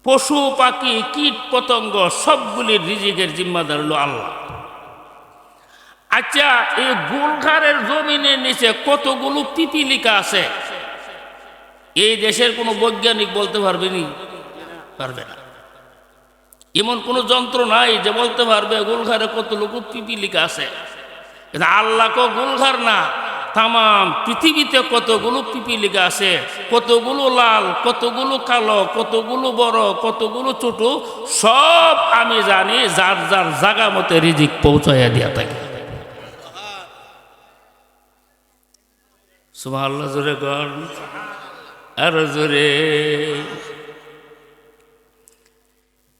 পশু পাখি কীট পতঙ্গ সবগুলির রিজিকের জিম্মাদার হলো আল্লাহ। আচ্ছা, এই গুলঘারের জমিনের নিচে কতগুলো পিপিলিকা আছে এই দেশের কোনো বৈজ্ঞানিক বলতে পারবে নি? পারবে না। এমন কোনো যন্ত্র নাই যে বলতে পারবে গুলঘারে কতগুলো পিপিলিকা আছে। কিন্তু আল্লাহ কো গুলঘার না, তাম পৃথিবীতে কতগুলো পিপিলিকা আছে, কতগুলো লাল, কতগুলো কালো, কতগুলো বড়, কতগুলো ছোট, সব আমি জানি। যার যার জায়গা মতে রিজিক পৌঁছাইয়া দিয়া থাকে। সুবহানাল্লাহ জোরে কর, আর জোরে।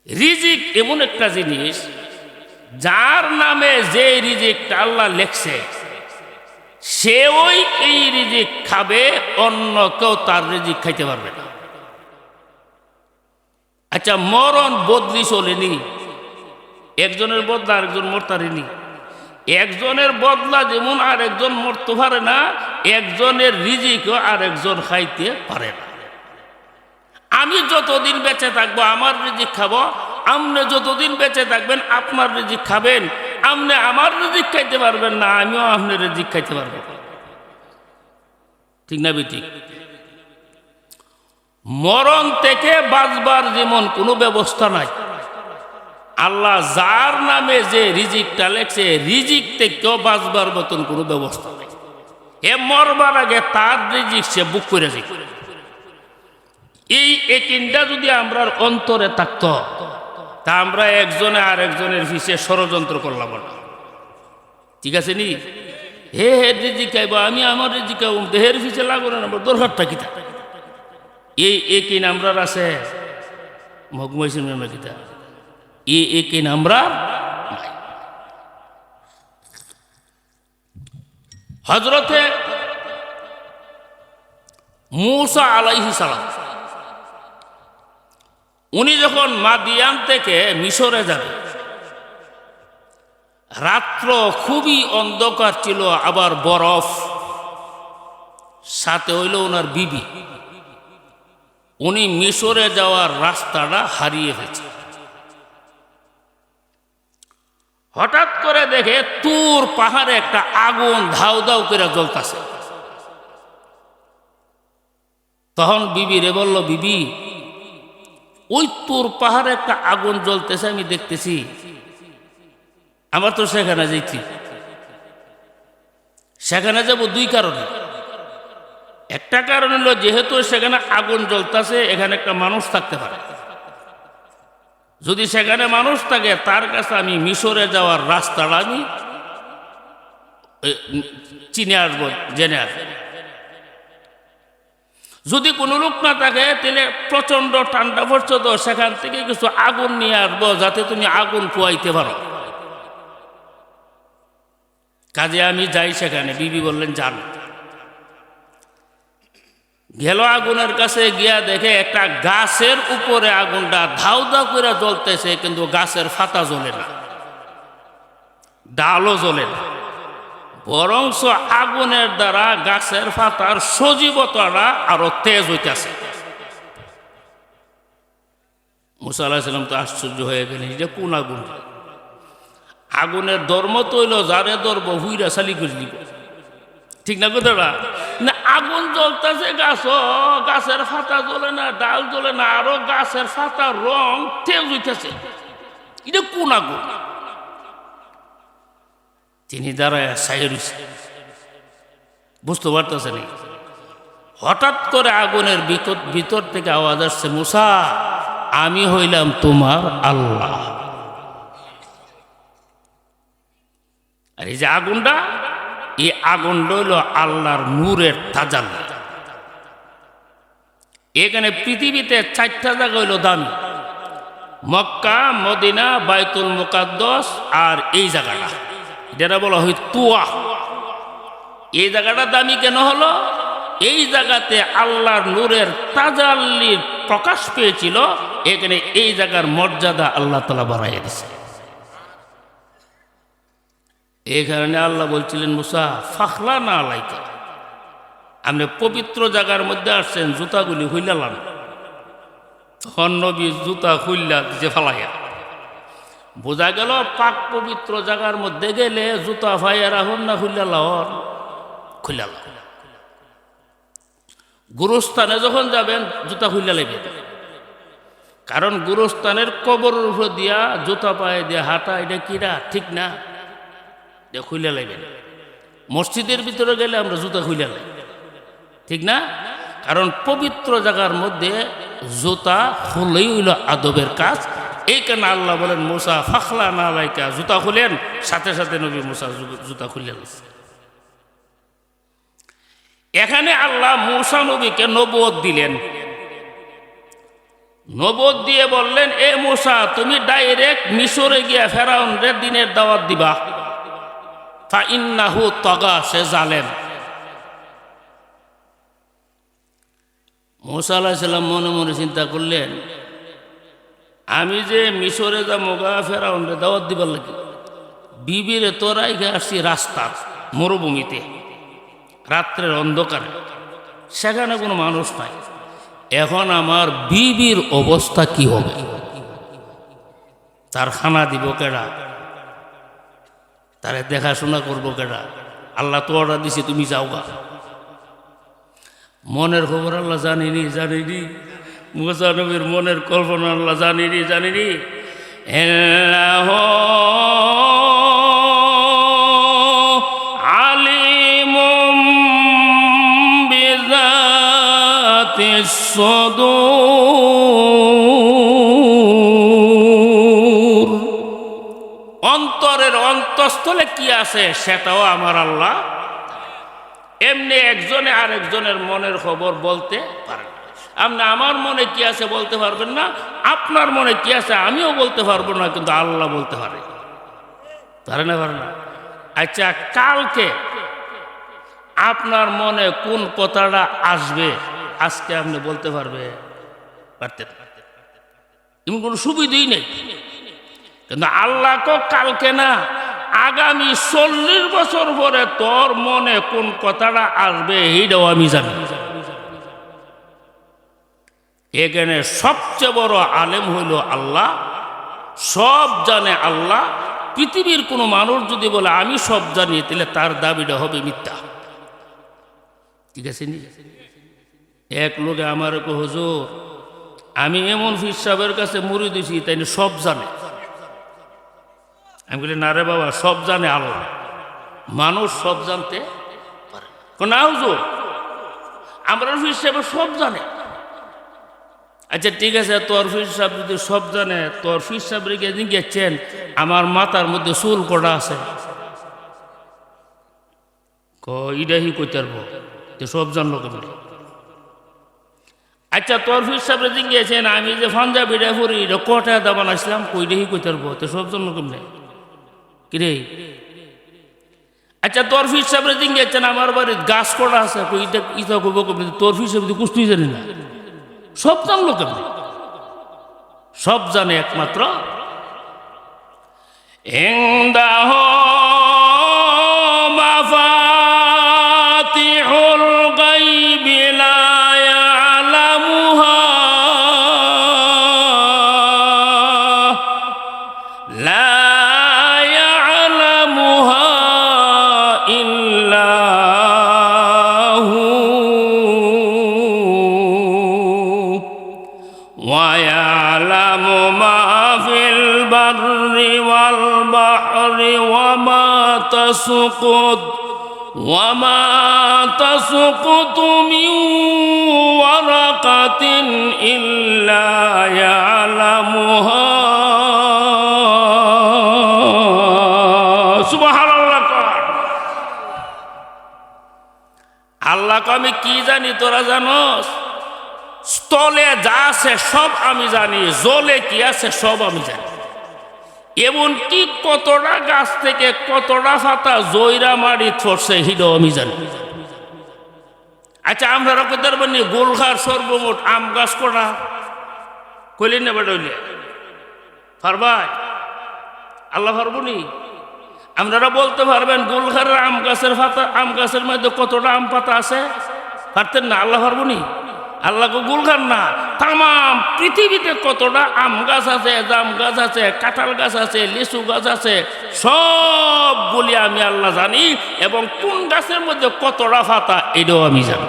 রিজিক এমন একটা জিনিস, যার নামে যে রিজিকটা আল্লাহ লেখছে সে ওই এই রিজিক খাবে, অন্য কেউ তার রিজিক খাইতে পারবে না। আচ্ছা, মরণ বদলি চলেনি, একজনের বদলা আরেকজন মরতারেনি। একজনের বদলা যেমন আরেকজন মরতে পারে না, একজনের রিজিকও আরেকজন খাইতে পারে না। আমি যতদিন বেঁচে থাকবো আমার রিজিক খাবো, আপনি যতদিন বেঁচে থাকবেন আপনার রিজিক খাবেন। আপনি আমার রিজিক খাইতে পারবেন না, আমিও আপনার রিজিক খাইতে পারবো। ঠিক না বেঠিক? মরণ থেকে বাঁচবার যেমন কোনো ব্যবস্থা নাই, আল্লাহ যার নামে যে রিজিকটা লেখছে রিজিক থেকেও বাঁচবার মতন কোনো ব্যবস্থা নেই। এ মরবার আগে তার রিজিক সে বুক করে যায়। এই একিনটা যদি আমরা অন্তরে থাকতো, তা আমরা একজনে আর একজনের পিছে ষড়যন্ত্র করলাম না। ঠিক আছে নি? হে হে রিজিক খাইব, আমি আমার রিজিক খাইব, দেহের পিছে লাগো না, আমার দরকারটা কিতা? এই একিন আমরা আছে মগমাইছেন না কিতা? এই একিন আমরা নাই। হযরতে মূসা আলাইহিস সালাম উনি যখন মাদিয়ান থেকে মিশরে যাবে, রাত্র খুবই অন্ধকার ছিল, আবার বরফ, সাথে হইল ওনার বিবি। উনি মিশরে যাওয়ার রাস্তাটা হারিয়ে ফেলছে। হঠাৎ করে দেখে তুর পাহাড়ে একটা আগুন ধাউ ধাউ করে জ্বলতেছে। তখন বিবি রে বলল, বিবি, ওই তুর পাহাড়ে একটা আগুন জ্বলতেছে, আমি দেখতেছি, আমার তো সেখানে যাইছি। সেখানে যাব দুই কারণে। একটা কারণ হলো, যেহেতু সেখানে আগুন জ্বলতেছে, এখানে একটা মানুষ থাকতে পারে। যদি সেখানে মানুষ থাকে, তার কাছে আমি মিশরে যাওয়ার রাস্তাটা আমি চিনে আসবো, জেনে আসবো। যদি কোনো লোক না থাকে, তাহলে প্রচন্ড ঠান্ডা পড়ছে, তো সেখান থেকে কিছু আগুন নিয়ে আসবো, যাতে তুমি আগুন পোয়াইতে পারো। কাজে আমি যাই সেখানে। বিবি বললেন, যান। গেল আগুনের কাছে, গিয়া দেখে একটা গাছের উপরে আগুনটা ধাউ ধাউ করে জ্বলতেছে, কিন্তু গাছের পাতা জ্বলে না, ডালও জ্বলে না, বরঞ্চ আগুনের দ্বারা গাছের পাতার সজীবতাটা আরো তেজ হইতেছে। মুসা আলাইহিস সালাম তো আশ্চর্য হয়ে গেলেন, যে কোন আগুন? আগুনের ধর্ম তো হইল, যারে ধরব হুইরা সালি করে দিব। ঠিক না কথাটা? না, আগুন জ্বলতেছে, গাছের পাতা জ্বলে না, ডাল জ্বলে না, আরো গাছের পাতার রং তেজ হইতেছে। এটা কোন আগুন? তিনি দাঁড়ায় সাইড বুঝতে পারতেছেন। হঠাৎ করে আগুনের ভিতর থেকে আওয়াজ আসছে, মুসা, আমি হইলাম তোমার আল্লাহ। আর এই যে আগুনটা, এই আগুনটা হইল আল্লাহর নূরের তাজাল্লি। এখানে পৃথিবীতে 4টা জায়গা হইল দামি: মক্কা, মদিনা, বাইতুল মুকাদ্দাস, আর এই জায়গাটা, যেটা বলা হয় তুয়া। এই জায়গাটা দামি কেন হলো? এই জায়গাতে আল্লাহর নূরের তাজাল্লির প্রকাশ পেয়েছিল। এখানে এই জায়গার মর্যাদা আল্লাহ তাআলা বাড়াইয়া দিয়েছে। এই কারণে আল্লাহ বলছিলেন, মুসা, ফাখলা না আলাইকা, আপনি পবিত্র জায়গার মধ্যে আসছেন, জুতাগুলি হইলালাম। তখন নবী জুতা খুললা যে ফালাইয়া। বোঝা গেল পাক পবিত্র জায়গার মধ্যে গেলে জুতা ফাইয়া রাখুন না খুললা লাহন, খুললা লাহ। গুরুস্থানে যখন যাবেন জুতা খুললা লাগবে, কারণ গুরুস্থানের কবরের উপর দিয়া জুতা পায়ে দিয়া হাঁটা এটা কিরা ঠিক না, খুললা লাগবে। মসজিদের ভিতরে গেলে আমরা জুতা খুললা লাই, ঠিক না? কারণ পবিত্র জায়গার মধ্যে জুতা খুলেই হইল আদবের কাজ। এই কেন আল্লাহ বলেন মুসা ফাখলা না লাইকা, জুতা খুলেন, সাথে সাথে নবী মুসা জুতা খুলে গেছে। এখানে আল্লাহ মুসা নবীকে নবুয়ত দিলেন। নবুয়ত দিয়ে বললেন, এ মুসা তুমি ডাইরেক্ট মিশরে গিয়া ফেরাউনরে দিনের দাওয়াত দিবা। ফা ইন্নাহু তাগা, সে জালেম। মুসা আলাইহিস সালাম মনে মনে চিন্তা করলেন, আমি যে মিশরে যা মোগা ফেরাউনরে দাওয়াত দিবার লাগে, বিবিরে তোরাই গে আসছি রাস্তার মরুভূমিতে রাত্রের অন্ধকারে, সেখানে কোনো মানুষ নাই। এখন আমার বিবির অবস্থা কি হবে? তার খানা দিব কেডা? তারে দেখাশোনা করবো কেডা? আল্লাহ তো অর্ডার দিছে তুমি যাওগা। মনের খবর আল্লাহ জানিনি, জানিনি। মুসা নবীর মনের কল্পনা আল্লাহ জানিনি, জানিনি। আলিমুম বিযাতিস সুদূর, অন্তরের অন্তঃস্থলে কি আছে সেটাও আমার আল্লাহ। এমনি একজনে আরেকজনের মনের খবর বলতে পারে না। আপনি আমার মনে কি আছে বলতে পারবেন না, আপনার মনে কি আছে আমিও বলতে পারবো না, কিন্তু আল্লাহ বলতে পারে। পারে না? পারে না? আচ্ছা, কালকে আপনার মনে কোন কথাটা আসবে আজকে আপনি বলতে পারবে? পারতেন? এমন কোনো সুবিধাই নেই। কিন্তু আল্লাহ তো কালকে না, আগামী 40 বছর পরে তোর মনে কোন কথাটা আসবে এইটাও আমি জানি। এখানে সবচেয়ে বড় আলেম হইল আল্লাহ, সব জানে আল্লাহ। পৃথিবীর কোনো মানুষ যদি বলে আমি সব জানি, তাহলে তার দাবিটা হবে মিথ্যা। ঠিক আছে নি? এক লোকে আমার হুজুর আমি এমন পীর সাহেবের কাছে মুড়ি দিছি, তাই সব জানে। আমি বলি না রে বাবা, সব জানে আল্লাহ, মানুষ সব জানতে পারে না। হুজুর আমরা পীর সাহেব সব জানে। আচ্ছা ঠিক আছে, তোর পীর সাহেব যদি সব জানে, তোর পীর সাহেব রেখে গেছেন আমার মাথার মধ্যে চুল কটা আছে, ইডাহি কইতে পারবো, সব জানলো কেমন? আচ্ছা তোর পীর সাহেব রেখে গিয়েছেন আমি যে পাঞ্জাবিটা পরি এটা কটা দা বানাইছিলাম, কইডাহি কইতে পারবো, সব জানলো কেমনে? কিরে আচ্ছা তোর পীর সাহেব রেখে গিয়েছেন আমার বাড়ির গাছ কটা আছে, ইটা করবো কেমন? তোর পীর সাহেব কুস্তুই জানি না, সব জানলো কেমন? সব জানে একমাত্র ইনদাহ মাফাতিহুল গায়বি লা ইয়ালামুহা লা ইয়ালামুহা ইল্লা وَيَعْلَمُ مَا فِي الْبَرِّ وَالْبَحْرِ وَمَا تَسْقُطُ مِنْ وَرَقَةٍ إِلَّا يَعْلَمُهَا সুবহানাল্লাহ। আল্লাহকে আমি কি জানি তোরা জানোস? স্থলে যা আছে সব আমি জানি, জলে কি আছে সব আমি জানি। এমনকি কতটা গাছ থেকে কতটা পাতা জয়রা মারি ছড়ছে হিডো আমি জানি। আচ্ছা আমরা রকদের বানি গোলঘাট সর্বমোট আম গাছ কটা কইলেন না বেড়ে পারবাই? আল্লাহ পারবনি? আপনারা বলতে পারবেন গোলঘাটের আম গাছের পাতা, আম গাছের মধ্যে কতটা আম পাতা আছে? পারতেন না? আল্লাহ পারবনি? আল্লাহকে গুলখান না। তামাম পৃথিবীতে কতটা আম গাছ আছে, জাম গাছ আছে, কাঁঠাল গাছ আছে, লিচু গাছ আছে, সবগুলি আমি আল্লাহ জানি, এবং কোন গাছের মধ্যে কতটা পাতা এটাও আমি জানি।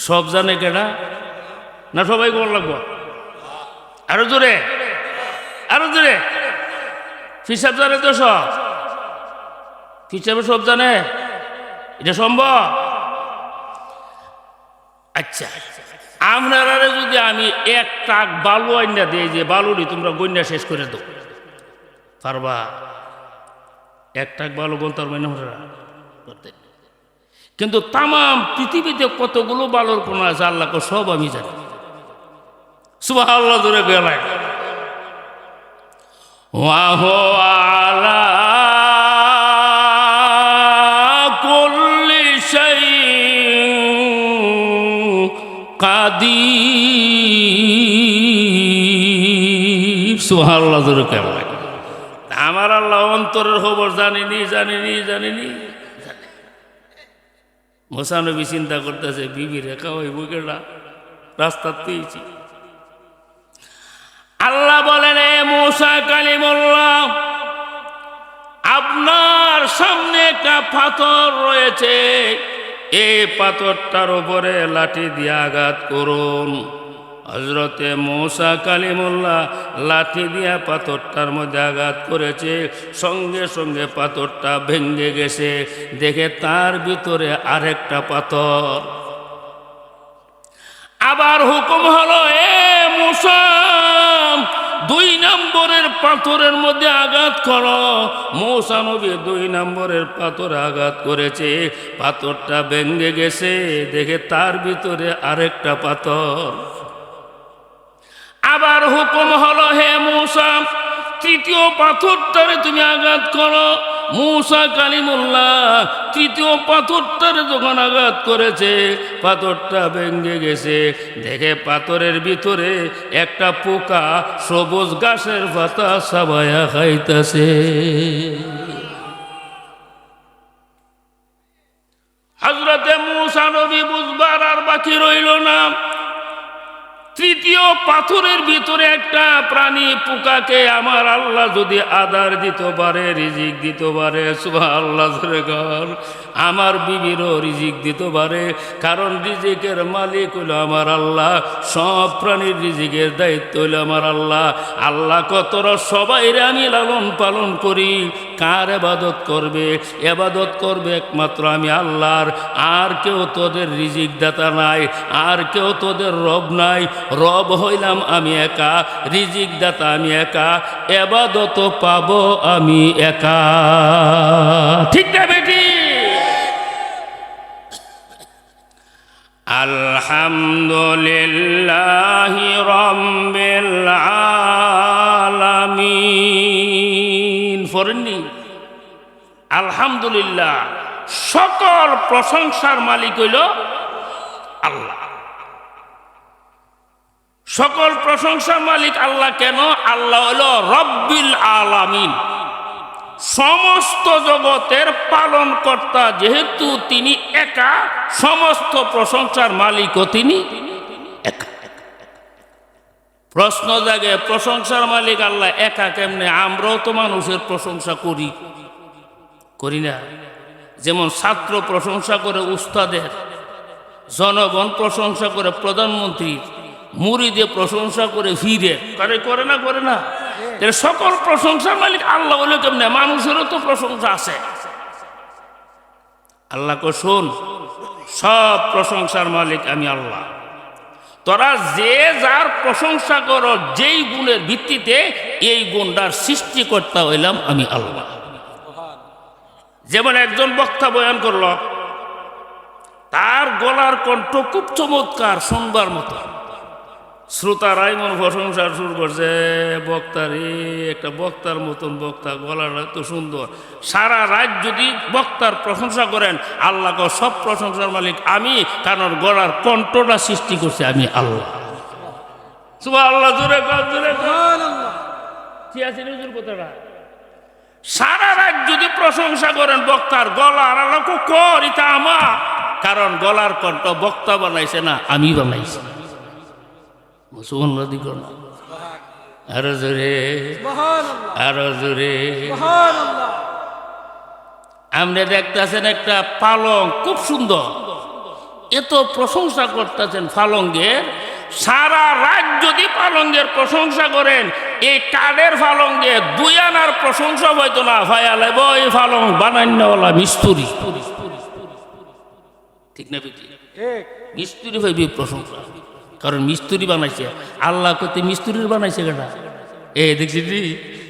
সব জানে কেনা না? সবাই বল লাগবো আরো জোরে, আরো জোরে। ফিসাব জানে তো সব? ফিসাবে সব জানে? এটা সম্ভব? আচ্ছা, আপনারা যদি আমি এক ট্রাক বালু আইনা দিই, যে বালুটি তোমরা গন্যা শেষ করে দাও, পারবা? এক ট্রাক বালু গন্তার মানে করতে। কিন্তু তামাম পৃথিবীতে কতগুলো বালুর কোন আছে আল্লাহকে সব আমি জানি। সুবহানাল্লাহ জোরে গেলায়। ওয়াহু আলা কুল্লি শাইইন কাদির। সুবহানাল্লাহ জোরে গেলায়। আমার আল্লাহ অন্তরের খবর জানিনি, জানিনি, জানিনি। মুসা নবী চিন্তা করতেছে, বিবি রেখা ওই বুকেরা রাস্তা পেয়েছি। আল্লাহ বলেন, এ মুসা কালিমুল্লাহ, আপনার সামনে একটা পাথর রয়েছে, এই পাথরটার উপরে লাঠি দিয়ে আঘাত করুন। হযরতে মুসা কালিমুল্লাহ লাঠি দিয়া পাথরটার মধ্যে আঘাত করেছে, সঙ্গে সঙ্গে পাথরটা ভেঙে গেছে। দেখে তার ভিতরে আরেকটা পাথর। আবার হুকুম হলো, এ মুসা, 2 নম্বরের পাথরের মধ্যে আঘাত করো। মুসা নবী 2 নম্বরের পাথরে আঘাত করেছে, পাথরটা ভেঙে গেছে। দেখে তার ভিতরে আরেকটা পাথর। আবার হুকুম হলো, হে মুসা, 3য় পাথরটারে তুমি আঘাত করো। মুসা কালিমুল্লাহ 3য় পাথরটারে যখন আঘাত করেছে, পাথরটা ভেঙে গেছে। দেখে পাথরের ভিতরে একটা পোকা সবুজ ঘাসের পাতা চাবায়া খাইতেছে। হযরতে মুসা নবী বুঝবার আর বাকি রইল না। 3য় পাথরের ভিতরে একটা প্রাণী পোকাকে আমার আল্লাহ যদি আদার দিতে পারে, রিজিক দিতে পারে, সুবহানাল্লাহ জোরে কর, আমার বিবিরও রিজিক দিতে পারে। কারণ রিজিকের মালিক হলো আমার আল্লাহ, সব প্রাণীর রিজিকের দায়িত্ব হলো আমার আল্লাহ। আল্লাহ কতরা সবাইরে আমি লালন পালন করি। কার ইবাদত করবে? ইবাদত করবে একমাত্র আমি আল্লাহর। আর কেউ তোদের রিজিক দাতা নাই, আর কেউ তোদের রব নাই। রব হইলাম আমি একা, রিজিক দাতা আমি একা, ইবাদত পাবো আমি একা। ঠিক না বেটি? আলহামদুলিল্লাহি রাব্বিল আলামিন। পড়েননি? আলহামদুলিল্লাহ, সকল প্রশংসার মালিক হইল আল্লাহ। সকল প্রশংসার মালিক আল্লাহ। কেন? আল্লাহ হলো রব্বিল আলামিন, সমস্ত জগতের পালন কর্তা। যেহেতু তিনি একা, সমস্ত প্রশংসার মালিকও তিনি একা। প্রশ্ন জাগে, প্রশংসার মালিক আল্লাহ একা কেমনে? আমরাও তো মানুষের প্রশংসা করি, করি না? যেমন ছাত্র প্রশংসা করে উস্তাদের, জনগণ প্রশংসা করে প্রধানমন্ত্রীর, মুরিদে প্রশংসা করে ফিরে, করে না? করে না? সকল প্রশংসার মালিক আল্লাহ হলো কেমনে? মানুষেরও তো প্রশংসা আছে। আল্লাহকে শোন, সব প্রশংসার মালিক আমি আল্লাহ। তোরা যে যার প্রশংসা করো, যেই গুণের ভিত্তিতে, এই গুণটার সৃষ্টিকর্তা হইলাম আমি আল্লাহ। যেমন একজন বক্তা বয়ান করল, তার গলার কণ্ঠ খুব চমৎকার, শুনবার মতো। শ্রোতারাই মন প্রশংসা শুরু করছে, বক্তারে একটা বক্তার মতন বক্তা, গলাটা তো সুন্দর। সারা রাত যদি বক্তার প্রশংসা করেন, আল্লাহকে সব প্রশংসার মালিক আমি, কারণ গলার কণ্ঠটা সৃষ্টি করছে আমি আল্লাহ। সুবহানাল্লাহ, জোরে কর, জোরে কর। কি আছে নিজের কথাটা? সারা রাত যদি প্রশংসা করেন বক্তার, গলার আল্লাহকে কর, এটা আমার। কারণ গলার কণ্ঠ বক্তা বানাইছে না, আমি বানাইছি। মুসলমান দিক না, আরো জোরে, আরো জোরে। আপনি দেখতেছেন একটা পালং খুব সুন্দর, এত প্রশংসা করতেছেন পালঙ্গের, সারা রাত যদি পালঙ্গের প্রশংসা করেন, এই কাঠের পালঙ্গে 2 আনার প্রশংসা হয়তো না ভাইয়া লাগবে এই পালং বানান্নওয়ালা মিস্ত্রি। ঠিক না বেটি? মিস্ত্রি ভাইবি প্রশংসা, কারণ মিস্ত্রি বানাইছে। আল্লাহ কত মিস্ত্রির বানাইছে গাড়া, এ দেখছি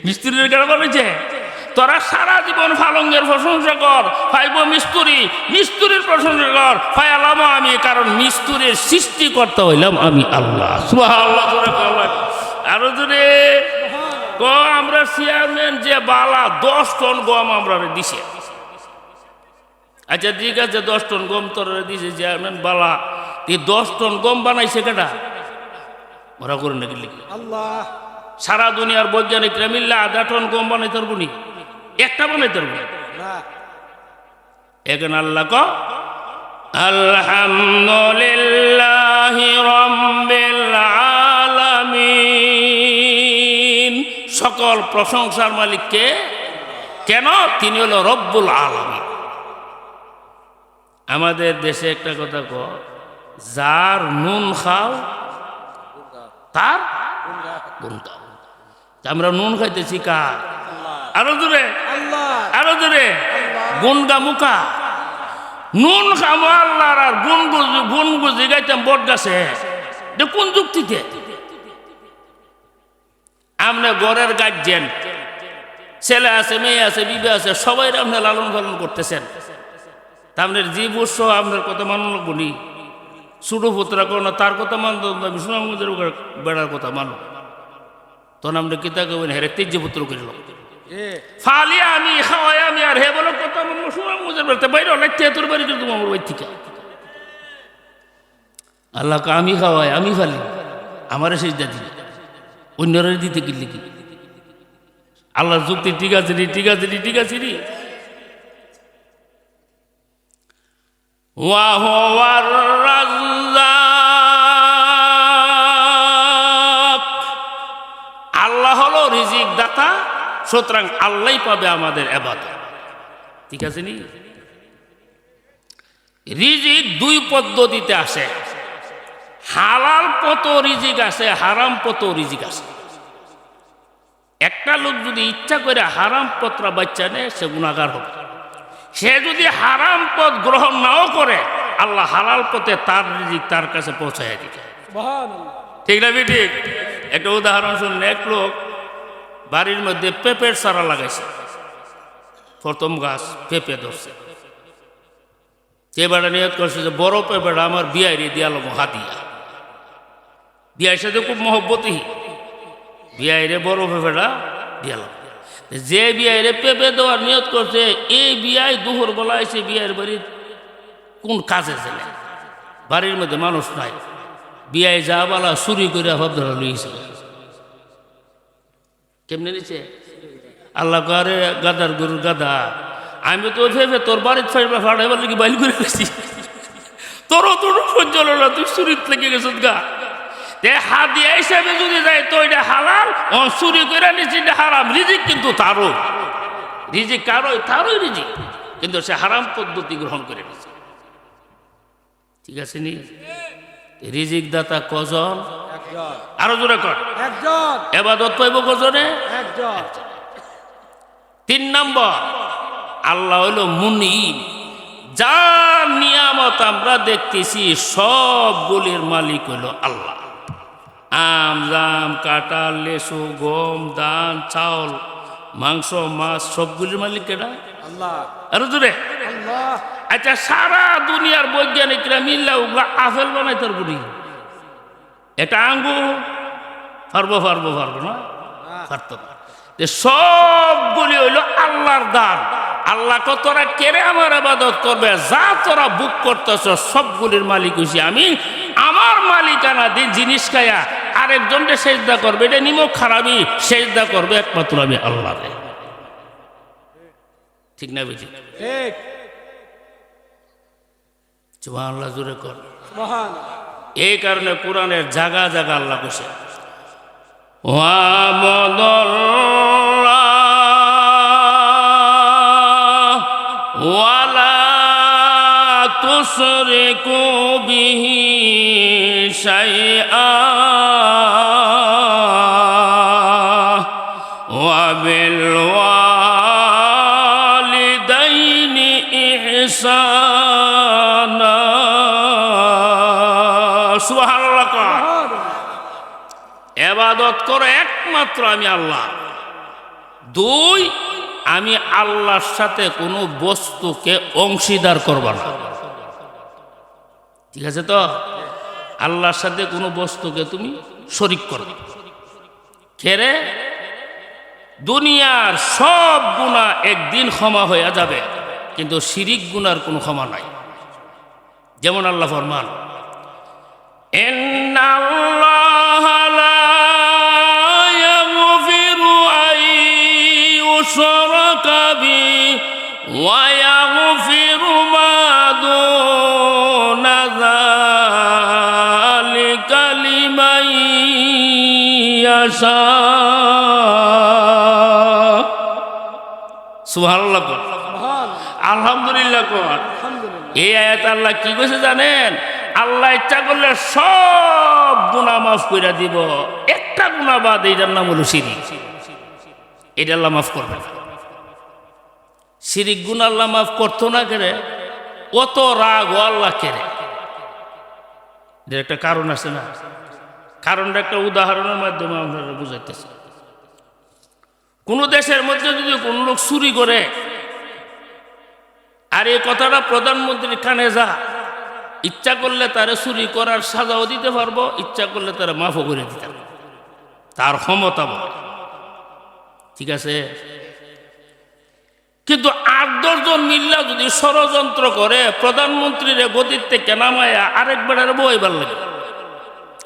মিস্ত্রির গাড়া বানাইছে। তোরা সারা জীবন ফালঙ্গের প্রশংসা কর, ফাইব মিস্ত্রি, মিস্ত্রির প্রশংসা কর, ফায়ালাম আমি, কারণ মিস্ত্রির সৃষ্টিকর্তা হইলাম আমি আল্লাহ। সুবহানাল্লাহ। আরো জোরে ক, আমরা চেয়ারম্যান যে বালা 10 টন গম আমরা দিছে। আচ্ছা ঠিক আছে, 10 টন গম তোরা দিছে চেয়ারম্যান বালা, 10 টন গম বানাইছে কেটা? ওরা করে নাকি লিখি আল্লাহ। সারা দুনিয়ার বৈজ্ঞানিকরা মিললে 1/2 টন গম বানাইতে পারবো নি? একটা বানাইতে পারবো না। এখানে আল্লাহ ক আলহামদুলিল্লাহি রাব্বিল আলামিন, সকল প্রশংসার মালিক কে? কেন? তিনি হলো রব্বুল আলামিন। আমাদের দেশে একটা কথা ক, যার নুন খাও তার গুণ গাও। আমরা নুন খাইতেছি কার? আরো দূরে, আরো দূরে গুণ গামুকা। নুন খামো আল্লাহর, আর গুণ গুজি গাইতাম বট গাছে, কোন যুক্তিতে? আমরা ঘরের গার্জেন, ছেলে আছে, মেয়ে আছে, বিবে আছে, সবাই আপনি লালন পালন করতেছেন। আপনার জীব উৎস আপনার কথা মানল বলি, ছোট পুত্রা কোনো তার কথা মানত, সুনামগঞ্জের বেড়ার কথা মানো, তখন আমরা কিতা করবেন? হেরে তেজ্য পুত্র করিল ফালিয়া আমি খাওয়াই আমি, আর হে বলো কথা মানবো সুনামগঞ্জের বেড়াতে বাইরে অনেক তেতুর বাড়ি কিন্তু আমার বাড়ি থেকে। আল্লাহকে আমি খাওয়াই আমি ফালি, আমারে শেষ দাদি অন্যরা দিতে গেলে কি? আল্লাহর যুক্তি ঠিক আছে রে, ঠিক আছে রে, ঠিক আছে রে। আল্লাহ হলো রিজিক দাতা, সুতরাং আল্লাহ পাবে আমাদের ইবাদত। ঠিক আছে নি? রিজিক 2 পদ্ধতিতে আসে, হালাল পথ রিজিক আছে, হারাম পথ রিজিক আছে। একটা লোক যদি ইচ্ছা করে হারাম পথরা বাচ্চা নেয়, সে গুনাহগার হবে। সে যদি হারাম পথ গ্রহণ নাও করে, আল্লাহ হালাল পথে তার রিজিক তার কাছে পৌঁছায় দিতে। ঠিক না ঠিক? একটা উদাহরণ শুনলে, এক লোক বাড়ির মধ্যে পেঁপের চারা লাগাইছে, প্রথম গাছ পেঁপে ধরছে। সে বেড়া নিয়ত করছে যে বড় পেঁপেটা আমার বিয়াইরে দিয়ালো হাতিয়া, বিয়ার সাথে খুব মহব্বতী, বিয়াইরে বড় পেঁপেটা দিয়ালো। যে বিয়াইরে পেঁপে দেওয়ার নিয়ত করছে, এই বিয়াই দুপুর বেলা এসে বিয়ের বাড়ির কোন কাজে ছেলে, বাড়ির মধ্যে মানুষ নাই, বিয়াই যা বলা চুরি করে ভাব ধরা লইছে। কেমনে নিচ্ছে? আল্লাহ আরে গাদার গরুর গাদা, আমি তো ভেবে তোর বাড়ির ফাটাইবার লাগি বাইল করে গেছি, তোরও তোর সহ্য হলো না, তুই চুরিত লেগে গেছ গা। হাদিয়া হিসাবে যদি যায় তো এটা হালাল, চুরি করে নিচ্ছি এটা হারাম। রিজিক কিন্তু তারও, রিজিক কারোই, তারই রিজিক, কিন্তু সে হারাম পদ্ধতি গ্রহণ করে নিচ্ছে। ঠিক আছে নি? রিজিক দাতা কজন? আরো জোরে কর, একজন। ইবাদত পাইব কজনে? একজন। 3 নম্বর, আল্লাহ হইল মুনিব, যার নিয়ামত আমরা দেখতেছি সবগুলির মালিক হইল আল্লাহ। আম, জাম, কাঁঠাল, লেসু, গম, ধান, চাউল, মাংস, মাছ, সবগুলির মালিক কেডা? আল্লাহ। আরো জোরে আল্লাহ। আচ্ছা, সারা দুনিয়ার বৈজ্ঞানিকরা মিললে ওগুলা আপেল বানাইতে পারবি, এটা আঙ্গুর পারবো পারবো পারবো না, পারত না। সবগুলি হইল আল্লাহর দান। আল্লাহ তোরা কেড়ে আমার ইবাদত করবে, যা তোরা বুক করতেছ সবগুলির মালিক হইছি আমি। আমার মালিকানা দিন জিনিস খায়া আরেকজনকে সেজদা করবে, এটা নিমক খারাপই, সেজদা করবে একমাত্র আমি আল্লাহ। ঠিক না বেশি? সুবহানাল্লাহ জোরে কর। সুবহানাল্লাহ। এই কারণে কোরআনের জায়গা জায়গা আল্লাহ কইছে ওয়াবুদুল্লাহ ওয়ালা তুশরিকু বিহি শাইআ ওয়া বিল ওয়ালিদাইনি ইহসানা। সুবহানাল্লাহ। ইবাদত করো একমাত্র আমি আল্লাহ। দুই, আমি আল্লাহর সাথে কোনো বস্তুকে অংশীদার করব না। ঠিক আছে তো? আল্লাহর সাথে কোনো বস্তুকে তুমি শরীক করো। খেরে দুনিয়ার সব গুনাহ একদিন ক্ষমা হয়ে যাবে, কিন্তু শিরিক গুনার কোনো ক্ষমা নাই। যেমন আল্লাহ ফরমান ইন্নাল্লাহা লা ইয়াগফিরু আন ইউশরাকা বিহি ওয়া ইয়াগফিরু মা দুনা যালিকা লিমান ইয়াশা। সুবহানাল্লাহ। আলহামদুলিল্লাহ। এই আয়াত আল্লাহ কি কইছে জানেন? আল্লাহ ইচ্ছা করলে সব গুনাহ মাফ করে দিব, একটা গুনাহ বাদ, এইটার নাম হলো শিরিক। এটা আল্লাহ মাফ করবে। শিরিক গুনাহ আল্লাহ মাফ করতো না কেরে? কত রাগ ও আল্লাহ কেরে? এর একটা কারণ আছে না? কারণটা একটা উদাহরণের মাধ্যমে আপনারা বুঝাইতেছে। কোন দেশের মধ্যে যদি কোন লোক চুরি করে, আর এই কথাটা প্রধানমন্ত্রীর কানে যা, ইচ্ছা করলে তারে চুরি করার সাজাও দিতে পারবো, ইচ্ছা করলে তারা মাফও করে দিতে পারবো, তার ক্ষমতা বলে। ঠিক আছে? কিন্তু ৮-১০ জন মিল্লা যদি ষড়যন্ত্র করে প্রধানমন্ত্রীর গদির থেকে নামায়া আরেকবার বইবার লাগে,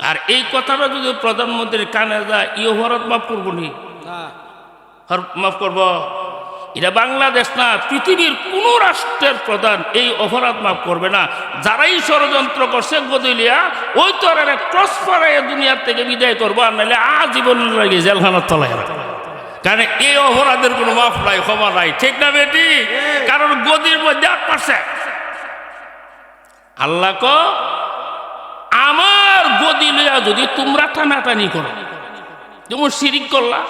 আর এই কথাটা যদি প্রধানমন্ত্রীর কানে যায়, ইয়ে ভারত মাফ করবো নি? মাফ করবো? এটা বাংলাদেশ না, পৃথিবীর কোন রাষ্ট্রের প্রধান এই অপরাধ মাফ করবে না। যারাই ষড়যন্ত্র করছে গদিলিয়া, ওই তো আর ক্রস পাড়ায় দুনিয়ার থেকে বিদায় করবো, আর নাহলে আজীবন লাগে জেলখানার তলায়। কারণ এই অপরাধের কোনো মাফ নাই, ক্ষমা নাই। ঠিক না বেটি? কারণ গদির মধ্যে 8%। আল্লাহ কো আমার গদি লিয়া যদি তোমরা টানাটানি করো, যেমন শিরিক করলা,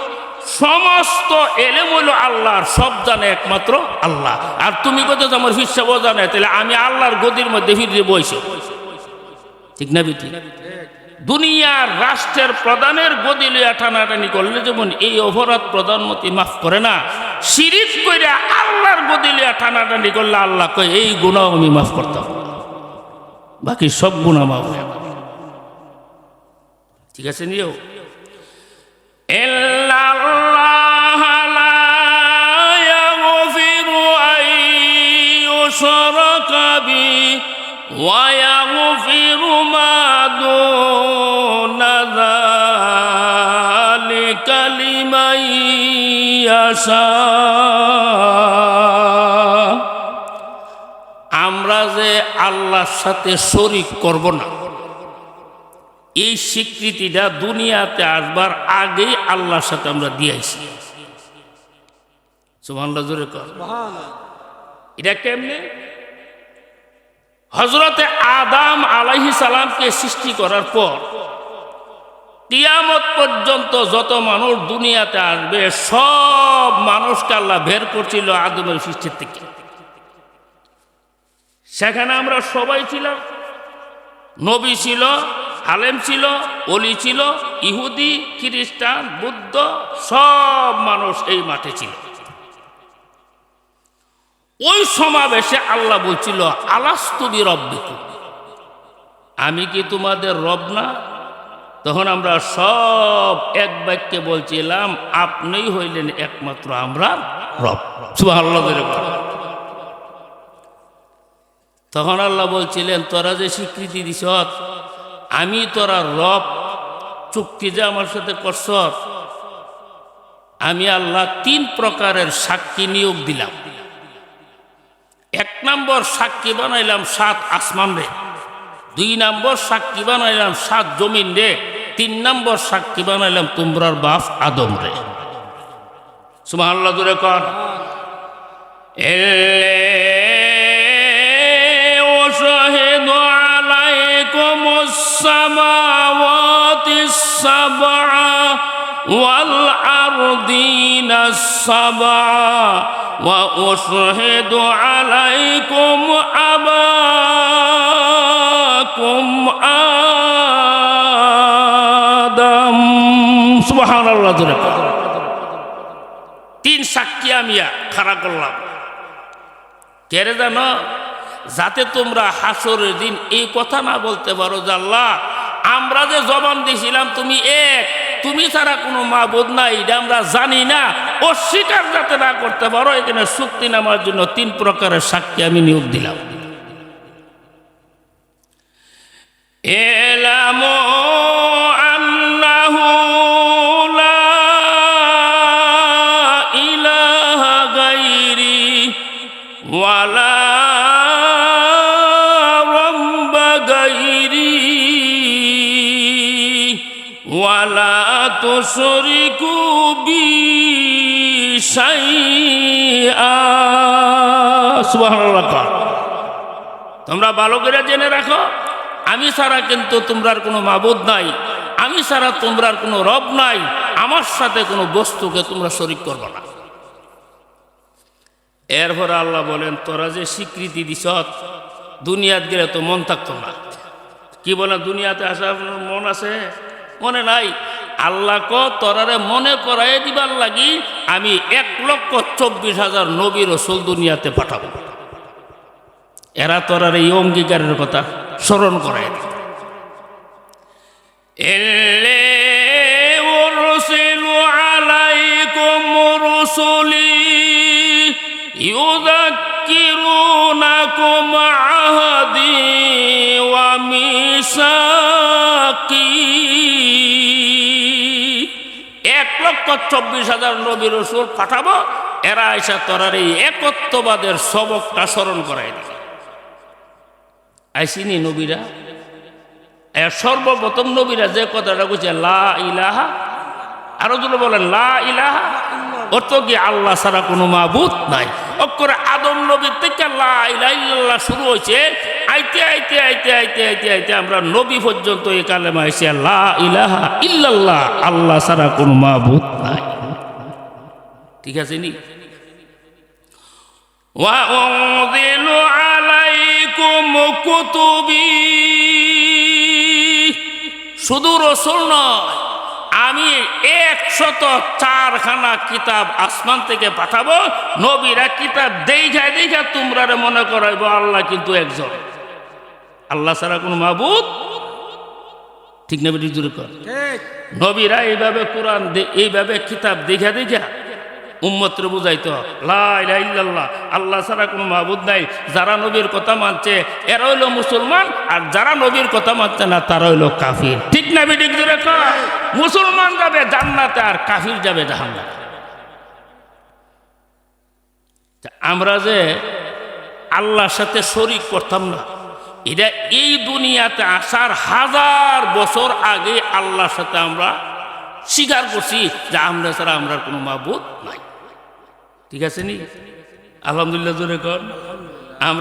সমস্ত এলেম হইল আল্লাহর, সব জানে একমাত্র আল্লাহ। আর তুমি কত আমার হিসাবও জানে, তাহলে আমি আল্লাহর গদির মধ্যে ফিরে বইছ। ঠিক না বেটি? দুনিয়ার রাষ্ট্রের প্রধানের গদি লিয়া টানাটানি করলে যেমন এই অপরাধ প্রধানমন্ত্রী মাফ করে না, শিরিক কইরা আল্লাহর গদি লিয়া টানাটানি করলে আল্লাহ কয় এই গুনাহ আমি মাফ করতাম, বাকি সব গুনাহ মাফ। ঠিক আছে? নিও ইল্লাল্লাহ লা ইয়াগফিরু আন ইউশরাকা বিহি ওয়া ইয়াগফিরু মা দুনা যালিকা লিমান ইয়াশা। আমরা যে আল্লাহর সাথে শরীক করব না, এই স্বীকৃতিটা দুনিয়াতে আসবার আগেই আল্লাহর সাথে আমরা দিয়েছি। সুবহানাল্লাহ জোরে কর। এটা কেমনে? হযরতে আদম আলাইহিস সালামকে সৃষ্টি করার পর কিয়ামত পর্যন্ত যত মানুষ দুনিয়াতে আসবে, সব মানুষকে আল্লাহ বের করছিল আদমের সৃষ্টির থেকে। সেখানে আমরা সবাই ছিলাম। নবী ছিল, আলেম ছিল, ওলি ছিল, ইহুদি, খ্রিস্টান, বুদ্ধ, সব মানুষ এই মাঠে ছিল। ওই সমাবেশে আল্লাহ বলছিল আলাস্তু বিরব্বিকুম, আমি কি তোমাদের রব না? তখন আমরা সব এক বাক্যে বলছিলাম আপনিই হইলেন একমাত্র আমরা রব। সুবহানাল্লাহ। তখন আল্লাহ বলছিলেন তোরা যে স্বীকৃতি দিছ আমি তোরা রব, চুক্তি যে আমার সাথে করছ, আমি আল্লাহ 3 প্রকারের সাক্ষী নিয়োগ দিলাম। এক নম্বর সাক্ষী বানাইলাম 7 আসমান রে, 2 নম্বর সাক্ষী বানাইলাম 7 জমিন রে, 3 নম্বর সাক্ষী বানাইলাম তোমরার বাপ আদম রে। সুবহানাল্লাহ জোরে কর। وشهد عليكم السماوات السبع والأرضين السبع وأشهد عليكم أباكم آدم سبحان الله তিন সাক্ষী আমি খাড়া করলাম কেরে জানো, যাতে তোমরা হাসরের দিন এই কথা না বলতে পারো যে আল্লাহ আমরা যে জবান দিয়েছিলাম তুমি এক, তুমি ছাড়া কোনো মাবুদ নাই, এটা আমরা জানি না, অস্বীকার যাতে না করতে পারো। এখানে চুক্তি নামার জন্য 3 প্রকারের সাক্ষী আমি নিয়োগ দিলাম। এলামু আন্নাহু লা ইলাহা গায়রি ওয়ালা ولا تشركوا بي شيئا সুবহানাল্লাহ। তোমরা ভালো করে জেনে রাখো, আমি ছাড়া কিন্তু তোমরার কোনো মাবুদ নাই, আমি ছাড়া তোমরার কোনো রব নাই, আমার সাথে কোনো বস্তুকে তোমরা শরীক করবে না। এরপর আল্লাহ বলেন তোরা যে স্বীকৃতি দিছ দুনিয়াত গেলে তো মন থাকতো না। কি বলে দুনিয়াতে আসার মন আছে? মনে নাই। আল্লাহ তোরারে মনে করাই দিবার লাগি আমি 1,24,000 নবী রাসূল দুনিয়াতে পাঠাবো। এরা তোরার এই অঙ্গীকারের কথা স্মরণ করাই দিবে। উরসিলু আলাইকুম রুসুলি ইউযাক্কিরুনাকুম আহদি ওয়া মিসাকি। 1,24,000 নবী রাসূল পাঠাবো, এরা এসে তোরার এই একত্ববাদের সবকটা স্মরণ করাই দিবে। আইসিনি নবীরা, সর্বপ্রথম নবীরা যে কথাটা বলছে লা ইলাহা, আরো যদি বলেন লা ইলাহা, অর্থ কি আল্লাহ ছাড়া কোনো মাবুদ নাই। অক্ষরে আদম নবীর থেকে লা ইলাহা ইল্লাল্লাহ শুরু হয়েছে, আইতে আইতে আইতে আইতে আইতে আইতে আমরা নবী পর্যন্ত এই কালেমা এসে লা ইলাহা ইল্লাল্লাহ, আল্লাহ ছাড়া কোনো মাবুদ নাই। ঠিক আছে নি? ওয়া উনজিলু আলাইকুম কুতুবি, শুধু রাসূল নয়, আমি 104খানা কিতাব আসমান থেকে পাঠাবো। নবীরা কিতাব দেখা দেখা তোমরা মনে করাইব আল্লাহ কিন্তু একজন, আল্লাহ ছাড়া কোনো মাবুদ। ঠিক না বেটি? জোরে কর। নবীরা এইভাবে কোরআন এইভাবে কিতাব দেখা দেখা উম্মতরে বুঝাইতো লা ইলাহা ইল্লাল্লাহ, আল্লাহ ছাড়া কোনো মাবুদ নাই। যারা নবীর কথা মানছে এরা হইল মুসলমান, আর যারা নবীর কথা মানছে না তারা হইল কাফির। ঠিক না বেটি? জোরে কর। মুসলমান যাবে জান্নাতে আর কাফির যাবে জাহান্নামে। আমরা যে আল্লাহর সাথে শরীক করতাম না, এটা এই দুনিয়াতে আসার 1000 বছর আগে আল্লাহর সাথে আমরা স্বীকার করছি যে আমরা ছাড়া আমরা কোনো মাবুদ নাই। ঠিক আছে নি? আলহামদুলিল্লাহ জোরে কর। আমরা